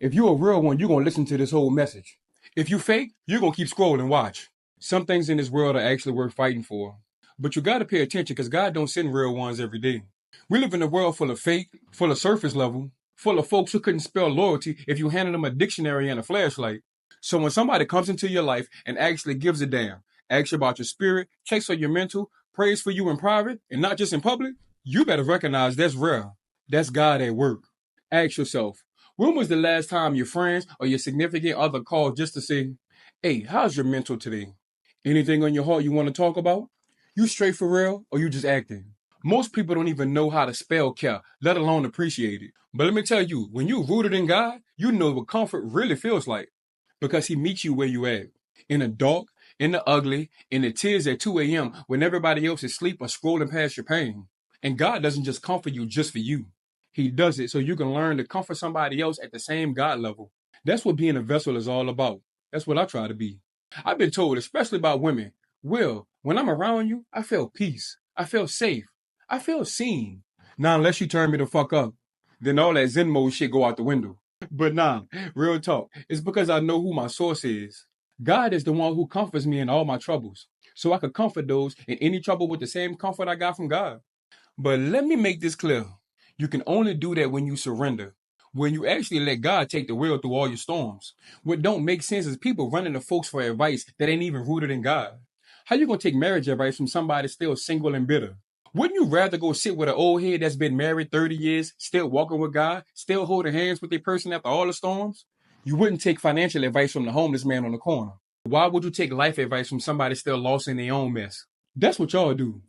If you're a real one, you're going to listen to this whole message. If you fake, you're going to keep scrolling and watch. Some things in this world are actually worth fighting for. But you got to pay attention because God don't send real ones every day. We live in a world full of fake, full of surface level, full of folks who couldn't spell loyalty if you handed them a dictionary and a flashlight. So when somebody comes into your life and actually gives a damn, asks you about your spirit, checks on your mental, prays for you in private and not just in public, you better recognize that's rare. That's God at work. Ask yourself, when was the last time your friends or your significant other called just to say, hey, how's your mental today? Anything on your heart you want to talk about? You straight for real or you just acting? Most people don't even know how to spell care, let alone appreciate it. But let me tell you, when you're rooted in God, you know what comfort really feels like. Because he meets you where you at. In the dark, in the ugly, in the tears at 2 a.m. when everybody else is asleep or scrolling past your pain. And God doesn't just comfort you just for you. He does it so you can learn to comfort somebody else at the same God level. That's what being a vessel is all about. That's what I try to be. I've been told, especially about women, Will, when I'm around you, I feel peace. I feel safe. I feel seen. Now, unless you turn me the fuck up, then all that Zen mode shit go out the window. But nah, real talk. It's because I know who my source is. God is the one who comforts me in all my troubles. So I could comfort those in any trouble with the same comfort I got from God. But let me make this clear. You can only do that when you surrender. When you actually let God take the wheel through all your storms. What don't make sense is people running to folks for advice that ain't even rooted in God. How you gonna take marriage advice from somebody still single and bitter? Wouldn't you rather go sit with an old head that's been married 30 years, still walking with God, still holding hands with their person after all the storms? You wouldn't take financial advice from the homeless man on the corner. Why would you take life advice from somebody still lost in their own mess? That's what y'all do.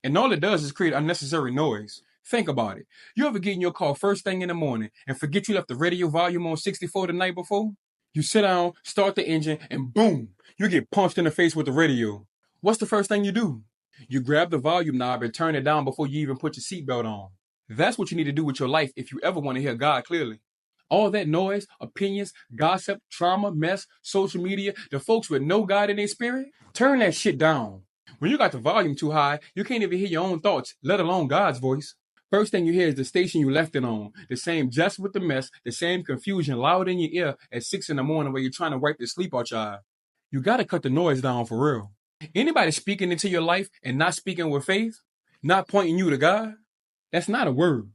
And all it does is create unnecessary noise. Think about it. You ever get in your car first thing in the morning and forget you left the radio volume on 64 the night before? You sit down, start the engine, and boom, you get punched in the face with the radio. What's the first thing you do? You grab the volume knob and turn it down before you even put your seatbelt on. That's what you need to do with your life if you ever want to hear God clearly. All that noise, opinions, gossip, trauma, mess, social media, the folks with no God in their spirit, turn that shit down. When you got the volume too high, you can't even hear your own thoughts, let alone God's voice. First thing you hear is the station you left it on, the same just with the mess, the same confusion loud in your ear at 6 in the morning where you're trying to wipe the sleep out your eye. You gotta cut the noise down for real. Anybody speaking into your life and not speaking with faith, not pointing you to God, that's not a word.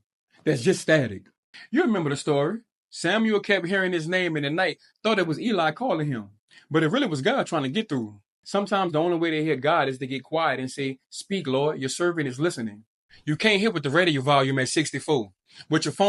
That's just static. You remember the story. Samuel kept hearing his name in the night, thought it was Eli calling him. But it really was God trying to get through. Sometimes the only way to hear God is to get quiet and say, speak, Lord, your servant is listening. You can't hear with the radio volume at 64. With your phone